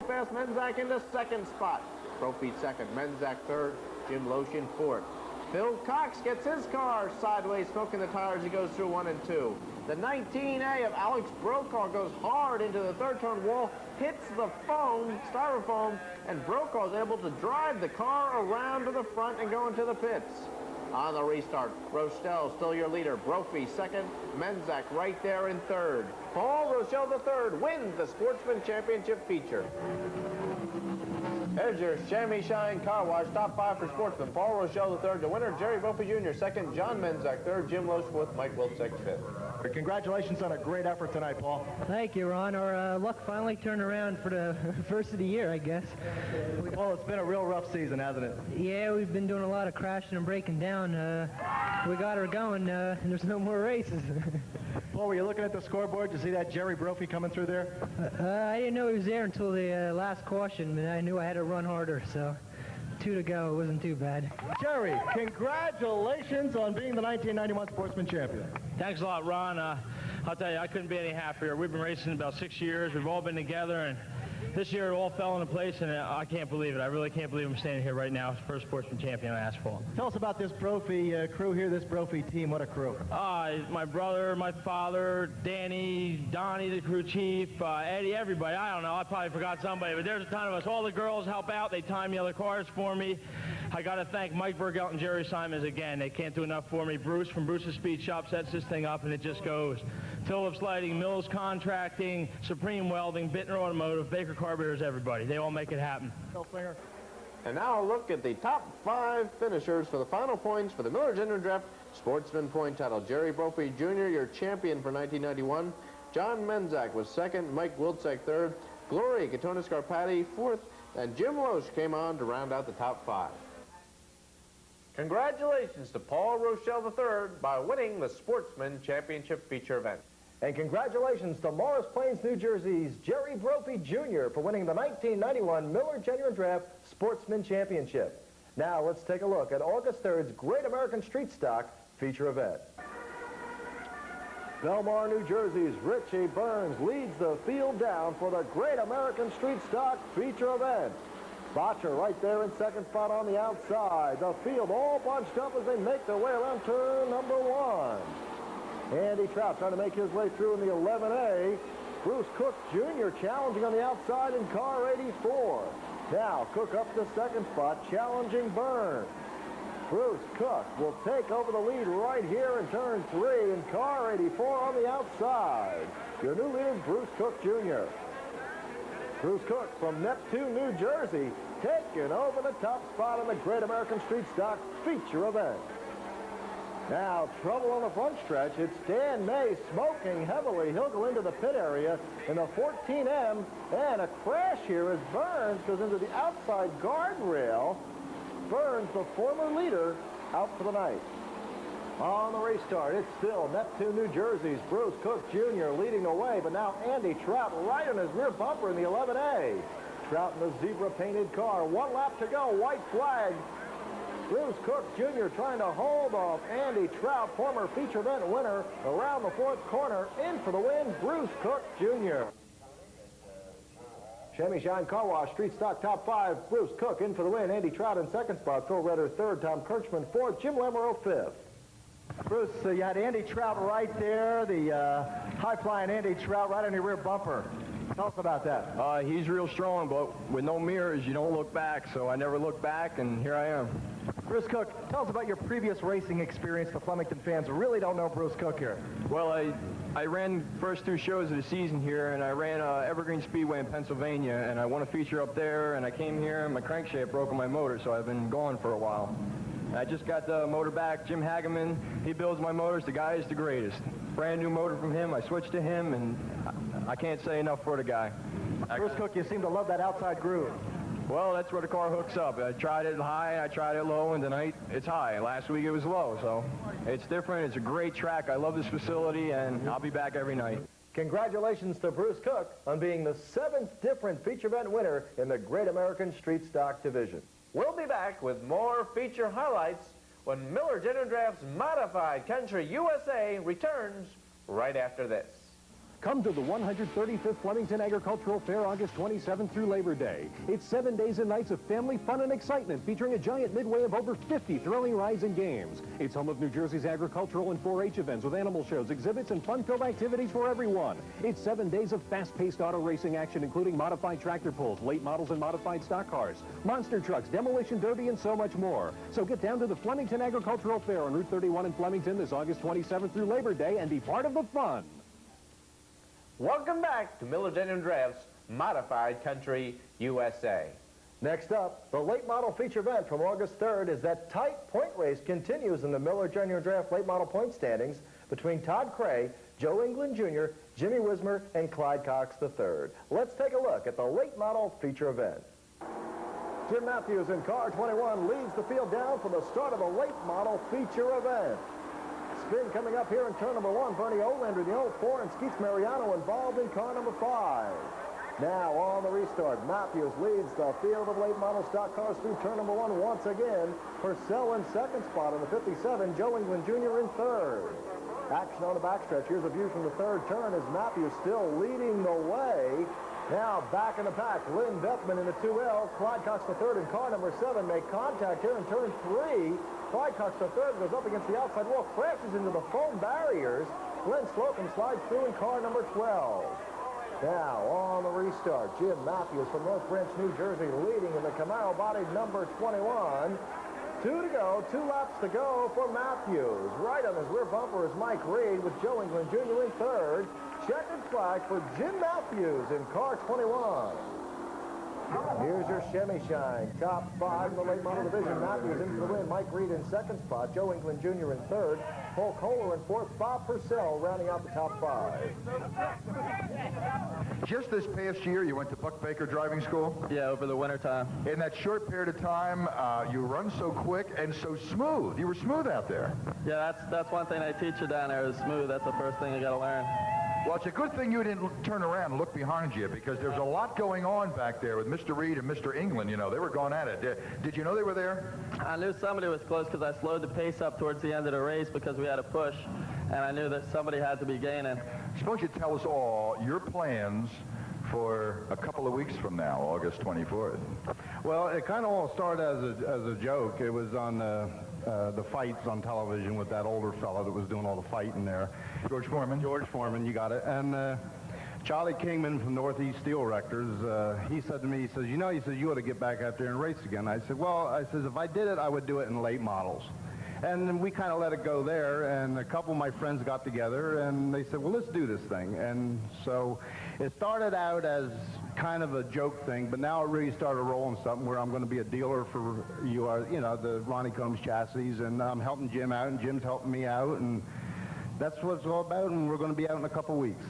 Fast Menzak into second spot. Brophy second, Menzak third, Jim Loesch in fourth. Phil Cox gets his car sideways, smoking the tires. He goes through 1 and 2. The 19A of Alex Brokaw goes hard into the third turn wall, hits the foam, styrofoam, and Brokaw is able to drive the car around to the front and go into the pits. On the restart, Rochelle still your leader. Brophy second, Menzak right there in third. Paul Rochelle III wins the Sportsman Championship feature. There's your Chamois Shine Car Wash. Top 5 for Sportsman. Paul Rochelle III, the winner. Jerry Brophy Jr. second. John Menzak third. Jim Loesch fourth. Mike Wilczek fifth. Congratulations on a great effort tonight, Paul. Thank you, Ron. Our luck finally turned around for the first of the year, I guess. Paul, it's been a real rough season, hasn't it? Yeah, we've been doing a lot of crashing and breaking down. We got her going, and there's no more races. Paul, were you looking at the scoreboard? Did you see that Jerry Brophy coming through there? I didn't know he was there until the last caution, and I knew I had to run harder, so 2 to go. It wasn't too bad. Jerry, congratulations on being the 1991 Sportsman Champion. Thanks a lot, Ron. I'll tell you, I couldn't be any happier. We've been racing about 6 years. We've all been together, and this year it all fell into place, and I can't believe it. I really can't believe I'm standing here right now as first Sportsman Champion on asphalt. Tell us about this Brophy crew here, this Brophy team. What a crew. My brother, my father, Danny, Donnie, the crew chief, Eddie, everybody. I don't know. I probably forgot somebody, but there's a ton of us. All the girls help out. They time the other cars for me. I got to thank Mike Burgelt and Jerry Simons again. They can't do enough for me. Bruce from Bruce's Speed Shop sets this thing up, and it just goes. Phillips Lighting, Mills Contracting, Supreme Welding, Bittner Automotive, Baker Carburetors, everybody. They all make it happen. And now a look at the top 5 finishers for the final points for the Miller Genuine Draft Sportsman Point title. Jerry Brophy Jr., your champion for 1991. John Menzak was second. Mike Wilczek third. Glory Katona Scarpati fourth. And Jim Loesch came on to round out the top 5. Congratulations to Paul Rochelle III by winning the Sportsman Championship feature event. And congratulations to Morris Plains, New Jersey's Jerry Brophy Jr. for winning the 1991 Miller Genuine Draft Sportsman Championship. Now let's take a look at August 3rd's Great American Street Stock feature event. Belmar, New Jersey's Richie Burns leads the field down for the Great American Street Stock feature event. Botcher right there in second spot on the outside. The field all bunched up as they make their way around turn number 1. Andy Trout trying to make his way through in the 11A. Bruce Cook Jr. challenging on the outside in car 84. Now Cook up to second spot, challenging Burns. Bruce Cook will take over the lead right here in turn 3 in car 84 on the outside. Your new leader, Bruce Cook Jr. Bruce Cook from Neptune, New Jersey, taking over the top spot in the Great American Street Stock feature event. Now, trouble on the front stretch. It's Dan May smoking heavily. He'll go into the pit area in the 14M, and a crash here as Burns goes into the outside guardrail. Burns, the former leader, out for the night. On the restart, it's still Neptune, New Jersey's Bruce Cook Jr. leading the way, but now Andy Trout right on his rear bumper in the 11A. Trout in the zebra-painted car. 1 lap to go, white flag. Bruce Cook Jr. trying to hold off Andy Trout, former feature event winner, around the 4th corner. In for the win, Bruce Cook Jr. Chamois Shine Car Wash, Street Stock top 5. Bruce Cook in for the win. Andy Trout in second spot. Phil Redder third. Tom Kirchman fourth. Jim Lamoureux fifth. Bruce, you had Andy Trout right there, the high-flying Andy Trout right on your rear bumper. Tell us about that. He's real strong, but with no mirrors, you don't look back, so I never looked back, and here I am. Bruce Cook, tell us about your previous racing experience. The Flemington fans really don't know Bruce Cook here. Well, I ran first 2 shows of the season here, and I ran Evergreen Speedway in Pennsylvania, and I won a feature up there, and I came here, and my crankshaft broke on my motor, so I've been gone for a while. I just got the motor back. Jim Hageman, he builds my motors. The guy is the greatest. Brand new motor from him. I switched to him, and I can't say enough for the guy. Bruce Cook, you seem to love that outside groove. Well, that's where the car hooks up. I tried it high, I tried it low, and tonight it's high. Last week it was low, so it's different. It's a great track. I love this facility, and I'll be back every night. Congratulations to Bruce Cook on being the 7th different feature event winner in the Great American Street Stock Division. We'll be back with more feature highlights when Miller Genuine Draft's Modified Country USA returns right after this. Come to the 135th Flemington Agricultural Fair August 27th through Labor Day. It's 7 days and nights of family fun and excitement featuring a giant midway of over 50 thrilling rides and games. It's home of New Jersey's agricultural and 4-H events with animal shows, exhibits, and fun-filled activities for everyone. It's 7 days of fast-paced auto racing action including modified tractor pulls, late models and modified stock cars, monster trucks, demolition derby, and so much more. So get down to the Flemington Agricultural Fair on Route 31 in Flemington this August 27th through Labor Day and be part of the fun. Welcome back to Miller Genuine Drafts Modified Country USA. Next up, the late model feature event from August 3rd is that tight point race continues in the Miller Genuine Draft late model point standings between Todd Cray, Joe England Jr., Jimmy Wismer, and Clyde Cox III. Let's take a look at the late model feature event. Jim Matthews in car 21 leads the field down for the start of the late model feature event. Spin coming up here in turn number 1. Bernie Olander, the 04, and Skeets Mariano involved in car number 5. Now on the restart, Matthews leads the field of late model stock cars through turn number 1 once again. Purcell in second spot on the 57, Joe England Jr. in third. Action on the backstretch. Here's a view from the third turn as Matthews still leading the way. Now back in the pack, Lynn Bethman in the 2L. Clyde Cox III in car number 7 make contact here in turn 3. Clyde Cox III goes up against the outside wall, crashes into the foam barriers. Glenn Slocum slides through in car number 12. Now on the restart, Jim Matthews from North Branch, New Jersey, leading in the Camaro-bodied number 21. 2 to go, 2 laps to go for Matthews. Right on his rear bumper is Mike Reed with Joe England Jr. in third. Checkered flag for Jim Matthews in car 21. Here's your Chevy Shine. Top 5 in the late model division. Matthews into the win. Mike Reed in second spot. Joe England Jr. in third. Paul Kohler in fourth. Bob Purcell rounding out the top 5. Just this past year, you went to Buck Baker Driving School. Yeah, over the winter time. In that short period of time, you run so quick and so smooth. You were smooth out there. Yeah, that's one thing they teach you down there is smooth. That's the first thing you got to learn. Well, it's a good thing you didn't turn around and look behind you because there's a lot going on back there with Mr. Reed and Mr. England. You know, they were going at it. Did you know they were there? I knew somebody was close because I slowed the pace up towards the end of the race because we had a push, and I knew that somebody had to be gaining. Suppose you tell us all your plans for a couple of weeks from now, August 24th. Well, it kind of all started as a joke. It was on the fights on television with that older fellow that was doing all the fighting there. George Foreman? George Foreman, you got it. And Charlie Kingman from Northeast Steel Rectors, he said to me, he says, you ought to get back out there and race again. I said, well, if I did it, I would do it in late models. And we kind of let it go there, and a couple of my friends got together, and they said, well, let's do this thing. And so it started out as kind of a joke thing, but now it really started rolling something where I'm going to be a dealer for the Ronnie Combs chassis, and I'm helping Jim out, and Jim's helping me out, and that's what it's all about, and we're going to be out in a couple weeks.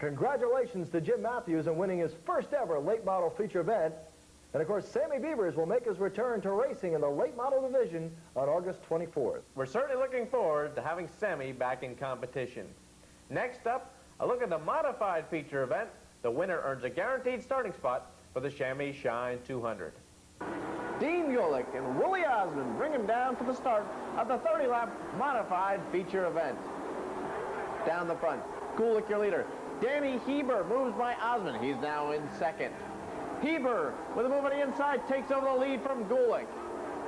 Congratulations to Jim Matthews on winning his first ever late model feature event. And, of course, Sammy Beavers will make his return to racing in the late model division on August 24th. We're certainly looking forward to having Sammy back in competition. Next up, a look at the modified feature event. The winner earns a guaranteed starting spot for the Chamois Shine 200. Dean Gulick and Willie Osmond bring him down for the start of the 30-lap modified feature event. Down the front, Gulick, your leader. Danny Heber moves by Osmond. He's now in second. Heber, with a move on the inside, takes over the lead from Gulick.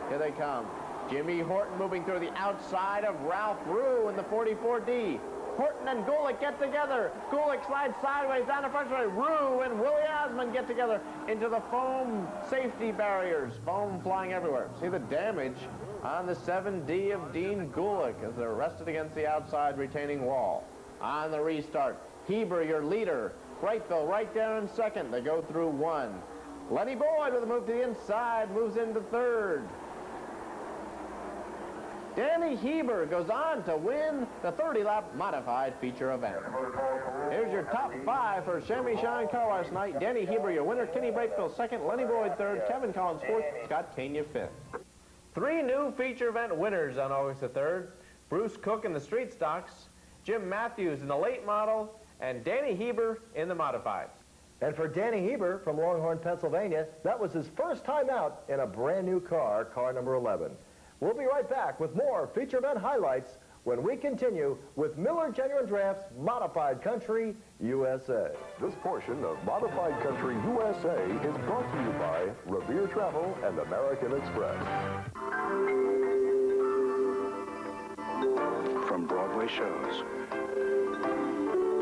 Here they come. Jimmy Horton moving through the outside of Ralph Rue in the 44D. Horton and Gulick get together. Gulick slides sideways down the front straight. Rue and Willie Osmond get together into the foam safety barriers. Foam flying everywhere. See the damage on the 7D of Dean Gulick as they're rested against the outside retaining wall. On the restart, Heber, your leader. Wrightville right there in second. They go through one. Lenny Boyd with a move to the inside, moves into third. Danny Heber goes on to win the 30-lap modified feature event. Here's your top 5 for Chamois Shine Car Wash night. Danny Heber, your winner. Kenny Brakefield second. Lenny Boyd third. Kevin Collins fourth. Scott Kania fifth. 3 new feature event winners on August the 3rd. Bruce Cook in the street stocks, Jim Matthews in the late model, and Danny Heber in the modifieds. And for Danny Heber from Longhorn, Pennsylvania, that was his first time out in a brand new car, car number 11. We'll be right back with more feature event highlights when we continue with Miller Genuine Drafts Modified Country USA. This portion of Modified Country USA is brought to you by Revere Travel and American Express. From Broadway shows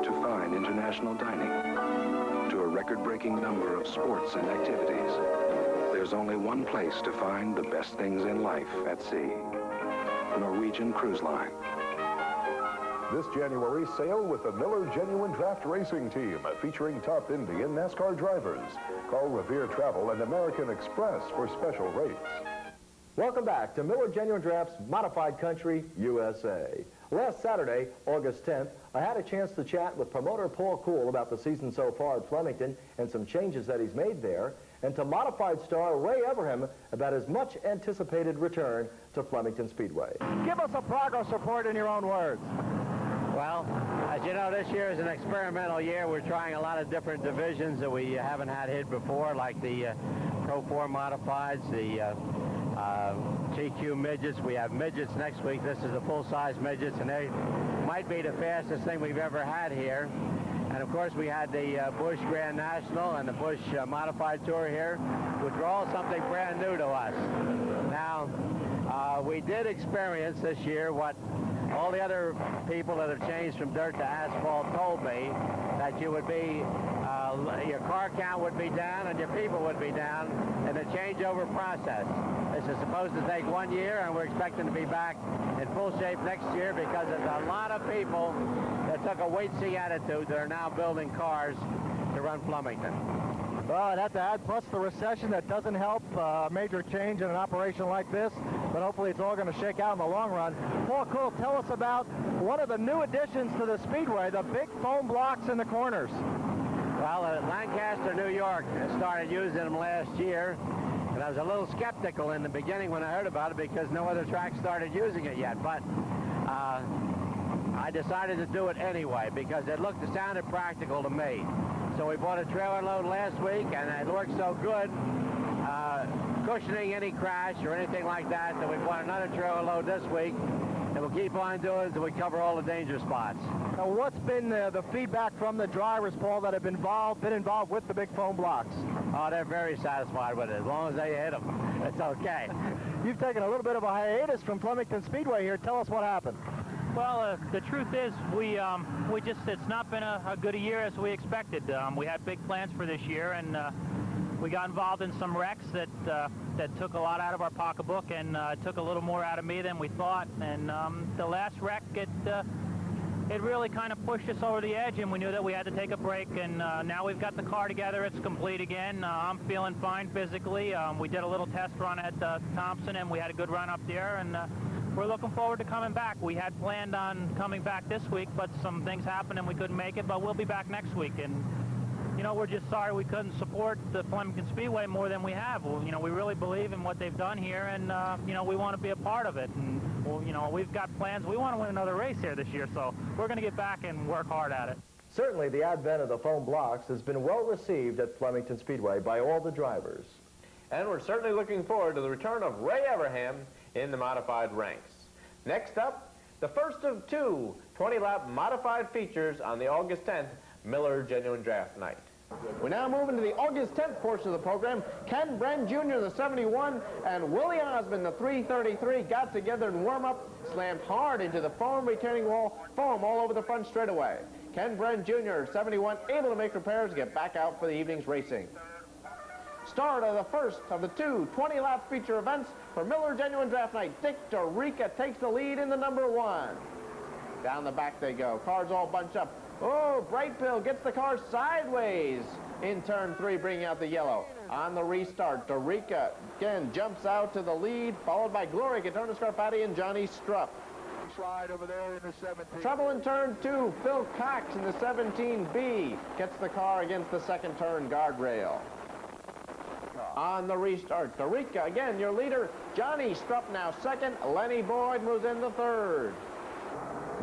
to fine international dining to a record-breaking number of sports and activities, there's only one place to find the best things in life at sea. Norwegian Cruise Line. This January, sail with the Miller Genuine Draft Racing Team, featuring top Indy and NASCAR drivers. Call Revere Travel and American Express for special rates. Welcome back to Miller Genuine Drafts Modified Country USA. Last Saturday, August 10th, I had a chance to chat with promoter Paul Cool about the season so far at Flemington and some changes that he's made there, and to modified star Ray Everham about his much anticipated return to Flemington Speedway. Give us a progress report in your own words. Well, as you know, this year is an experimental year. We're trying a lot of different divisions that we haven't had hit before, like the Pro 4 Modifieds, the GQ midgets. We have midgets next week. This is the full-size midgets, and they might be the fastest thing we've ever had here. And of course, we had the Busch Grand National and the Busch Modified Tour here, which were all something brand new to us. Now, we did experience this year what all the other people that have changed from dirt to asphalt told me, that you would be, your car count would be down and your people would be down in the changeover process. This is supposed to take 1 year, and we're expecting to be back in full shape next year because there's a lot of people that took a wait-see attitude that are now building cars to run Flemington. Well, I'd have to add, plus the recession, that doesn't help a major change in an operation like this, but hopefully it's all going to shake out in the long run. Paul Cool, tell us about one of the new additions to the Speedway, the big foam blocks in the corners. Well, Lancaster, New York started using them last year, and I was a little skeptical in the beginning when I heard about it because no other track started using it yet, but I decided to do it anyway because it sounded practical to me. So we bought a trailer load last week, and it worked so good, cushioning any crash or anything like that, that we bought another trailer load this week, and we'll keep on doing it until we cover all the danger spots. Now, what's been the feedback from the drivers, Paul, that have been involved with the big foam blocks? Oh, they're very satisfied with it. As long as they hit them, it's okay. You've taken a little bit of a hiatus from Flemington Speedway here. Tell us what happened. Well, the truth is, it's not been a good a year as we expected. We had big plans for this year, and we got involved in some wrecks that took a lot out of our pocketbook and took a little more out of me than we thought. And the last wreck, it really kind of pushed us over the edge, and we knew that we had to take a break. And now we've got the car together. It's complete again. I'm feeling fine physically. We did a little test run at Thompson, and we had a good run up there. And we're looking forward to coming back. We had planned on coming back this week, but some things happened and we couldn't make it, but we'll be back next week. And, you know, we're just sorry we couldn't support the Flemington Speedway more than we have. Well, you know, we really believe in what they've done here, and, you know, we want to be a part of it. And, well, you know, we've got plans. We want to win another race here this year, so we're going to get back and work hard at it. Certainly, the advent of the foam blocks has been well received at Flemington Speedway by all the drivers. And we're certainly looking forward to the return of Ray Everham in the modified ranks. Next up, the first of two 20-lap modified features on the August 10th Miller Genuine Draft Night. We now move into the August 10th portion of the program. Ken Bren Jr., the 71, and Willie Osmond, the 333, got together in warm-up, slammed hard into the foam retaining wall, foam all over the front straightaway. Ken Bren Jr., 71, able to make repairs, get back out for the evening's racing. Start of the first of the two 20-lap feature events for Miller Genuine Draft Night. Dick DeRica takes the lead in the number one. Down the back they go. Cars all bunch up. Oh, Brightbill gets the car sideways in turn three, bringing out the yellow. On the restart, DeRica again jumps out to the lead, followed by Glory, Katona Scarpati, and Johnny Strupp. Slide over there in the 17. Trouble in turn two. Phil Cox in the 17B gets the car against the second turn guardrail. On the restart, DeRica, again, your leader, Johnny Strupp now second. Lenny Boyd moves in the third.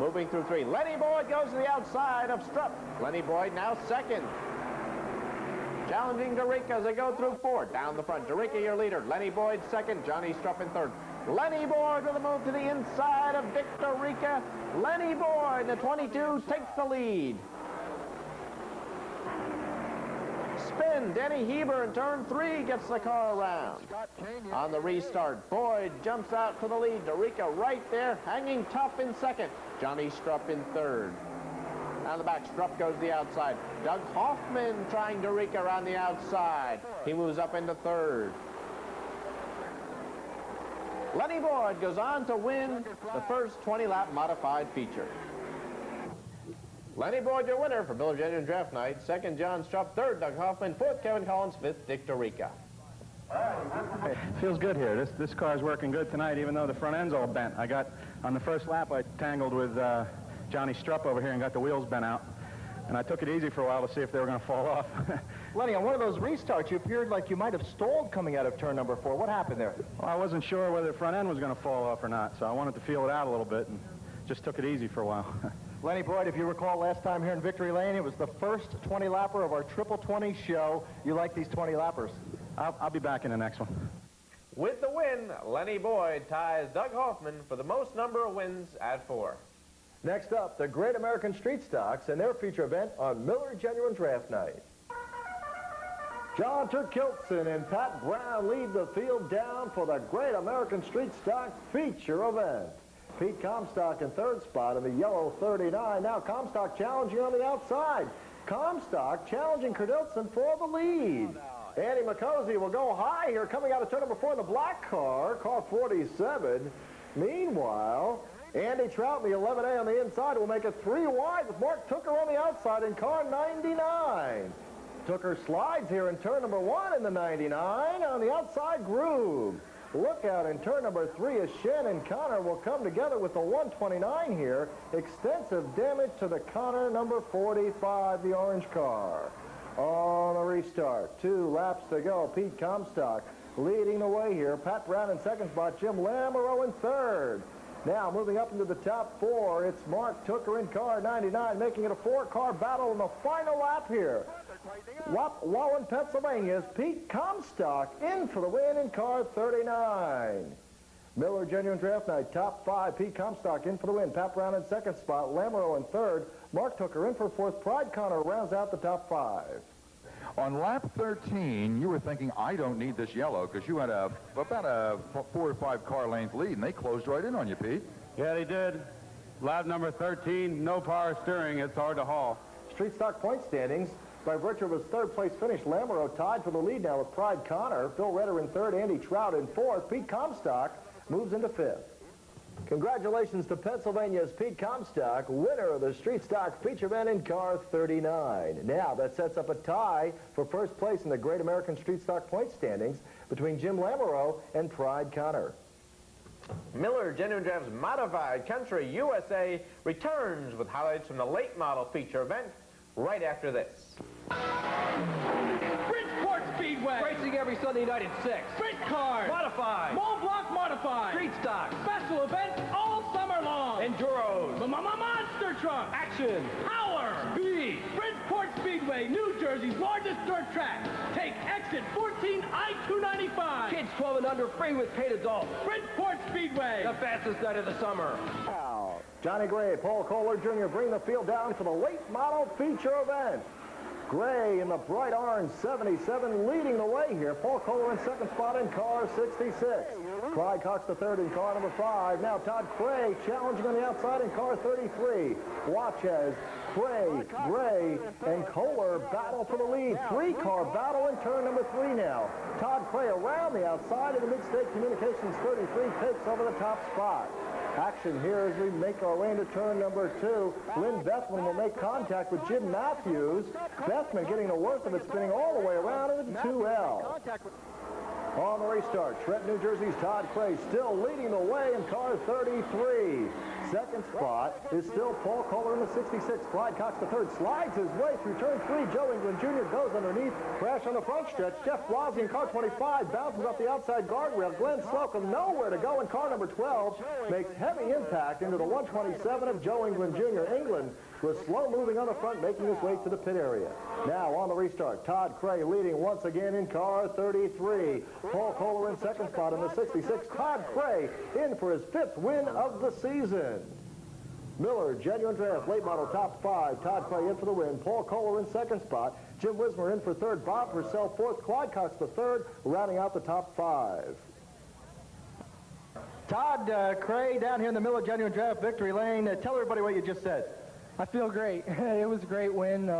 Moving through three, Lenny Boyd goes to the outside of Strupp. Lenny Boyd now second. Challenging DeRica as they go through four. Down the front, DeRica, your leader. Lenny Boyd second, Johnny Strupp in third. Lenny Boyd with a move to the inside of Dick DeRica. Lenny Boyd, the 22, takes the lead. Spin, Denny Heber in turn 3 gets the car around. On the restart, Boyd jumps out to the lead. DeRica right there, hanging tough in second. Johnny Strupp in third. On the back, Strupp goes to the outside. Doug Hoffman trying DeRica around the outside. He moves up into third. Lenny Boyd goes on to win the first 20-lap modified feature. Lenny Boyd, your winner for Miller Genuine Draft Night. Second, John Strupp. Third, Doug Hoffman. Fourth, Kevin Collins. Fifth, Dick DeRica. Feels good here. This car's working good tonight, even though the front end's all bent. I got, on the first lap, I tangled with Johnny Strupp over here and got the wheels bent out. And I took it easy for a while to see if they were going to fall off. Lenny, on one of those restarts, you appeared like you might have stalled coming out of turn number 4. What happened there? Well, I wasn't sure whether the front end was going to fall off or not, so I wanted to feel it out a little bit and just took it easy for a while. Lenny Boyd, if you recall last time here in Victory Lane, it was the first 20-lapper of our Triple 20 show. You like these 20-lappers? I'll be back in the next one. With the win, Lenny Boyd ties Doug Hoffman for the most number of wins at 4. Next up, the Great American Street Stocks and their feature event on Miller Genuine Draft Night. John Turkilson and Pat Brown lead the field down for the Great American Street Stock feature event. Pete Comstock in third spot in the yellow 39. Now Comstock challenging on the outside. Comstock challenging Kurdilson for the lead. Andy McCosey will go high here coming out of turn number 4 in the black car, car 47. Meanwhile, Andy Trout in the 11A on the inside will make it 3 wide with Mark Tooker on the outside in car 99. Tooker slides here in turn number 1 in the 99 on the outside groove. Look out in turn number 3 as Shen and Connor will come together with the 129 here. Extensive damage to the Connor number 45, the orange car. On the restart, 2 laps to go. Pete Comstock leading the way here. Pat Brown in second spot, Jim Lamoureux in third. Now moving up into the top 4, it's Mark Tooker in car 99, making it a 4-car battle in the final lap here. Wapwawan, Pennsylvania's Pete Comstock in for the win in car 39. Miller Genuine Draft Night, top 5. Pete Comstock in for the win. Pat Brown in second spot. Lamoureux in third. Mark Tooker in for fourth. Pride Connor rounds out the top 5. On lap 13, you were thinking, I don't need this yellow, because you had about a 4 or 5 car length lead, and they closed right in on you, Pete. Yeah, they did. Lap number 13, no power steering. It's hard to haul. Street stock point standings. By virtue of his third place finish, Lamoureux tied for the lead now with Pride Connor. Phil Redder in third, Andy Trout in fourth. Pete Comstock moves into fifth. Congratulations to Pennsylvania's Pete Comstock, winner of the Street Stock feature event in car 39. Now that sets up a tie for first place in the Great American Street Stock point standings between Jim Lamoureux and Pride Connor. Miller Genuine Draft's Modified Country USA returns with highlights from the late model feature event right after this. Bridgeport Speedway. Racing every Sunday night at 6. Sprint cars. Modified. Mont Blanc Modified. Street stock. Special events all summer long. Enduros. Monster truck. Action. Power. Speed. Bridgeport Speedway, New Jersey's largest dirt track. Take exit 14 I-295. Kids 12 and under free with paid adults. Bridgeport Speedway. The fastest night of the summer. Now, Johnny Gray, Paul Kohler Jr. bring the field down for the late model feature event. Gray in the bright orange 77 leading the way here. Paul Kohler in second spot in car 66. Clyde Cox the third in car number 5. Now Todd Cray challenging on the outside in car 33. Watch as Cray, Gray, and Kohler battle for the lead. 3-car battle in turn number 3 now. Todd Cray around the outside of the Mid-State Communications 33 takes over the top spot. Action here as we make our way into turn number 2. Lynn Bethman will make contact with Jim Matthews. Bethman getting the worst of it, spinning all the way around into the 2L. On the restart, Trent, New Jersey's Todd Cray still leading the way in car 33. Second spot is still Paul Kohler in the 66. Clyde Cox the third slides his way through turn 3. Joe England Jr. goes underneath. Crash on the front stretch. Jeff Blasi in car 25 bounces off the outside guardrail. Glenn Slocum nowhere to go in car number 12. Makes heavy impact into the 127 of Joe England Jr. England was slow moving on the front, making his way to the pit area. Now on the restart, Todd Cray leading once again in car 33. Paul Kohler in second spot in the 66. Todd Cray in for his 5th win of the season. Miller, Genuine Draft, late model top 5. Todd Cray in for the win. Paul Kohler in second spot. Jim Wismer in for 3rd. Bob Purcell 4th. Clyde Cox the 3rd, rounding out the top 5. Todd Cray down here in the Miller Genuine Draft victory lane. Tell everybody what you just said. I feel great. It was a great win.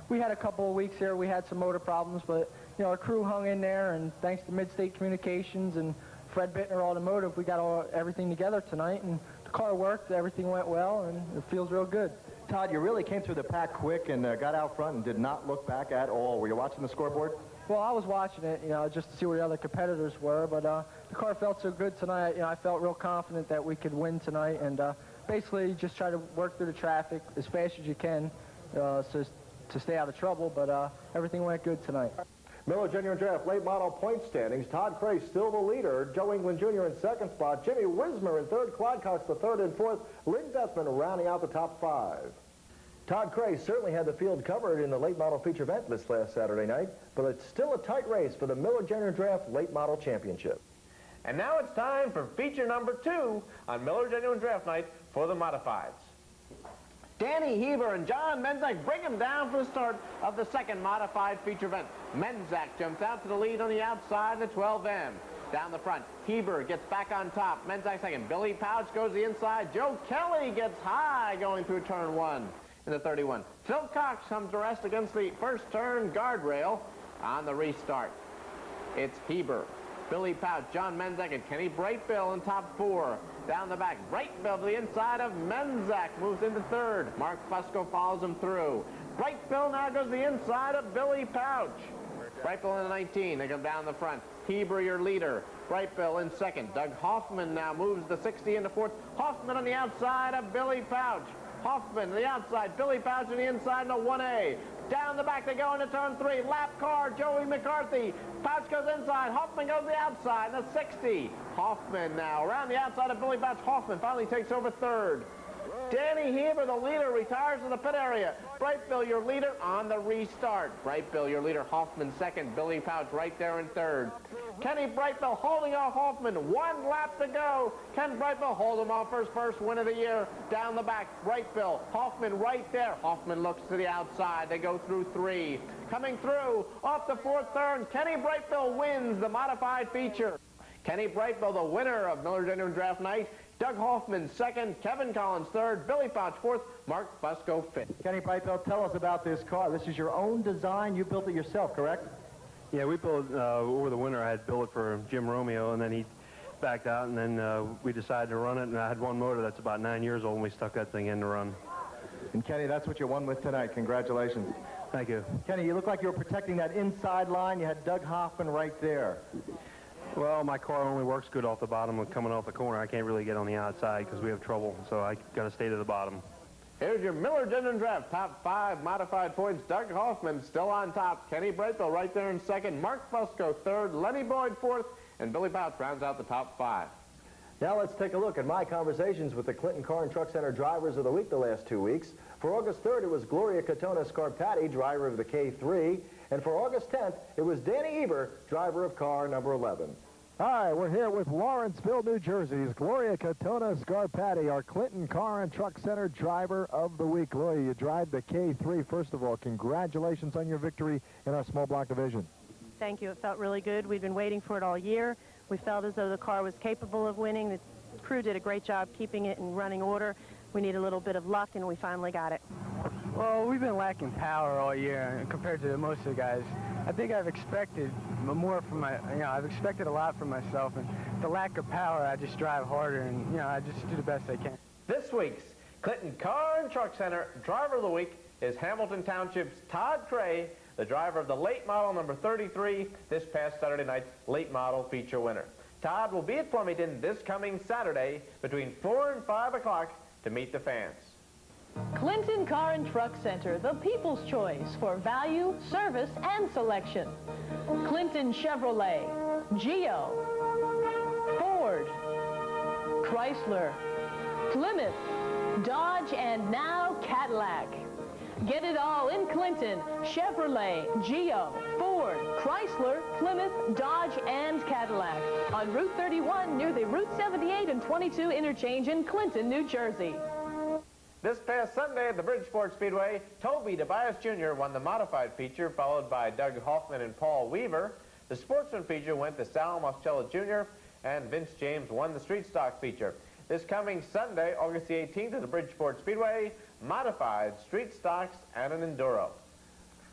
We had a couple of weeks here. We had some motor problems, but our crew hung in there, and thanks to Mid-State Communications and Fred Bittner Automotive, we got everything together tonight, and the car worked. Everything went well, and it feels real good. Todd, you really came through the pack quick and got out front and did not look back at all. Were you watching the scoreboard? Well, I was watching it, just to see where the other competitors were, but the car felt so good tonight. I felt real confident that we could win tonight, and basically just try to work through the traffic as fast as you can to stay out of trouble, but everything went good tonight. Miller Genuine Draft late model point standings. Todd Cray still the leader. Joe England Jr. in second spot. Jimmy Wismer in 3rd. Clyde Cox the 3rd and 4th. Lynn Bethman rounding out the top 5. Todd Cray certainly had the field covered in the late model feature event this last Saturday night, but it's still a tight race for the Miller Genuine Draft late model championship. And now it's time for feature number 2 on Miller Genuine Draft Night for the Modifieds. Danny Heber and John Menzak bring him down for the start of the 2nd modified feature event. Menzak jumps out to the lead on the outside, the 12M. Down the front, Heber gets back on top. Menzak second. Billy Pouch goes the inside. Joe Kelly gets high going through turn 1 in the 31. Phil Cox comes to rest against the first turn guardrail on the restart. It's Heber, Billy Pouch, John Menzak, and Kenny Brightbill in top 4. Down the back, Brightbill to the inside of Menzak, moves into 3rd. Mark Fusco follows him through. Brightbill now goes to the inside of Billy Pouch. Brightbill in the 19, they come down the front. Heber, your leader. Brightbill in 2nd. Doug Hoffman now moves the 60 into 4th. Hoffman on the outside of Billy Pouch. Hoffman to the outside, Billy Pouch on the inside in the 1A. Down the back they go into turn 3. Lap car, Joey McCarthy. Pouch goes inside. Hoffman goes the outside. The 60. Hoffman now around the outside of Billy Pouch. Hoffman finally takes over 3rd. Danny Heber, the leader, retires to the pit area. Brightbill, your leader, on the restart. Brightbill, your leader. Hoffman 2nd. Billy Pouch right there in 3rd. Kenny Brightbill holding off Hoffman. 1 lap to go. Ken Brightbill holds him off for his first win of the year. Down the back, Brightbill. Hoffman right there. Hoffman looks to the outside. They go through 3. Coming through off the 4th turn, Kenny Brightbill wins the modified feature. Kenny Brightbill, the winner of Miller Genuine Draft Night. Doug Hoffman 2nd, Kevin Collins 3rd, Billy Pouch 4th, Mark Fusco 5th. Kenny Brightbill, tell us about this car. This is your own design. You built it yourself, correct? Yeah, we built over the winter. I had built it for Jim Romeo, and then he backed out, and then we decided to run it, and I had one motor that's about 9 years old, and we stuck that thing in to run. And Kenny, that's what you won with tonight. Congratulations. Thank you. Kenny, you look like you were protecting that inside line. You had Doug Hoffman right there. Well, my car only works good off the bottom with coming off the corner. I can't really get on the outside because we have trouble, so I got to stay to the bottom. Here's your Miller Genuine Draft top 5 modified points. Doug Hoffman still on top. Kenny Brightbill right there in 2nd. Mark Fusco 3rd. Lenny Boyd 4th. And Billy Pouch rounds out the top 5. Now let's take a look at my conversations with the Clinton Car and Truck Center drivers of the week the last 2 weeks. For August 3rd, it was Gloria Katona Scarpati, driver of the K3. And for August 10th, it was Danny Eber, driver of car number 11. Hi, we're here with Lawrenceville, New Jersey's Gloria Katona Scarpati, our Clinton Car and Truck Center driver of the week. Gloria, you drive the K3. First of all, congratulations on your victory in our small block division. Thank you. It felt really good. We've been waiting for it all year. We felt as though the car was capable of winning. The crew did a great job keeping it in running order. We need a little bit of luck, and we finally got it. Well, we've been lacking power all year compared to most of the guys. I think I've expected more from I've expected a lot from myself, and the lack of power, I just drive harder, and, I just do the best I can. This week's Clinton Car and Truck Center driver of the week is Hamilton Township's Todd Cray, the driver of the late model number 33, this past Saturday night's late model feature winner. Todd will be at Flemington this coming Saturday between 4 and 5 o'clock to meet the fans. Clinton Car and Truck Center, the people's choice for value, service, and selection. Clinton Chevrolet, Geo, Ford, Chrysler, Plymouth, Dodge, and now Cadillac. Get it all in Clinton. Chevrolet, Geo, Ford, Chrysler, Plymouth, Dodge, and Cadillac. On Route 31 near the Route 78 and 22 interchange in Clinton, New Jersey. This past Sunday at the Bridgeport Speedway, Toby Tobias Jr. won the modified feature, followed by Doug Hoffman and Paul Weaver. The sportsman feature went to Sal Moschella Jr., and Vince James won the street stock feature. This coming Sunday, August the 18th at the Bridgeport Speedway, modified, street stocks, and an enduro.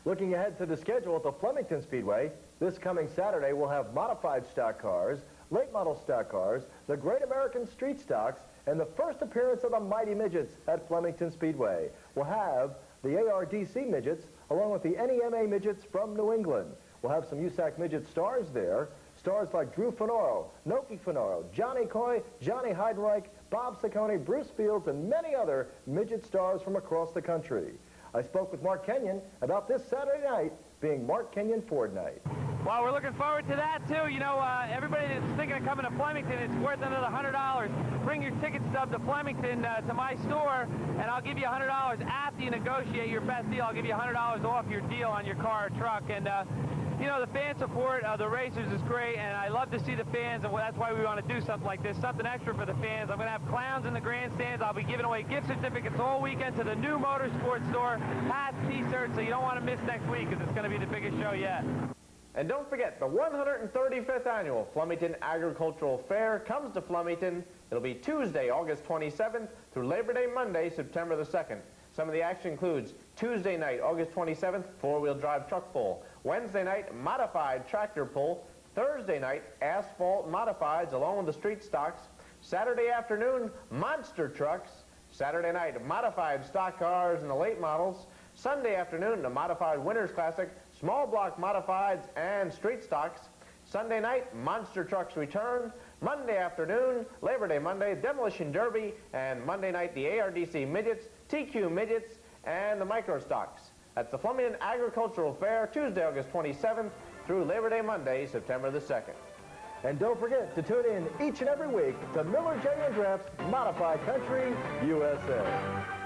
Looking ahead to the schedule at the Flemington Speedway, this coming Saturday we'll have modified stock cars, late model stock cars, the Great American Street Stocks, and the first appearance of the Mighty Midgets at Flemington Speedway. We'll have the ARDC Midgets along with the NEMA Midgets from New England. We'll have some USAC Midget stars there. Stars like Drew Fenoro, Noki Fenoro, Johnny Coy, Johnny Heidenreich, Bob Saccone, Bruce Fields, and many other midget stars from across the country. I spoke with Mark Kenyon about this Saturday night being Mark Kenyon Ford Night. Well, we're looking forward to that, too. You know, everybody that's thinking of coming to Flemington, it's worth another $100. Bring your ticket stub to Flemington to my store, and I'll give you $100 after you negotiate your best deal. I'll give you $100 off your deal on your car or truck. And, you know, the fan support of the racers is great, and I love to see the fans, and that's why we want to do something like this, something extra for the fans. I'm going to have clowns in the grandstands. I'll be giving away gift certificates all weekend to the new Motorsports store, hats, T-shirts, so you don't want to miss next week because it's going to be the biggest show yet. And don't forget, the 135th Annual Flemington Agricultural Fair comes to Flemington. It'll be Tuesday, August 27th through Labor Day Monday, September the 2nd. Some of the action includes Tuesday night, August 27th, four-wheel drive truck pull. Wednesday night, modified tractor pull. Thursday night, asphalt modifieds along with the street stocks. Saturday afternoon, monster trucks. Saturday night, modified stock cars and the late models. Sunday afternoon, the modified Winners Classic, small block modifieds, and street stocks. Sunday night, monster trucks return. Monday afternoon, Labor Day Monday, Demolition Derby, and Monday night, the ARDC Midgets, TQ Midgets, and the Micro Stocks. That's the Flemington Agricultural Fair, Tuesday, August 27th through Labor Day Monday, September the 2nd. And don't forget to tune in each and every week to Miller Genuine Draft's Modified Country USA.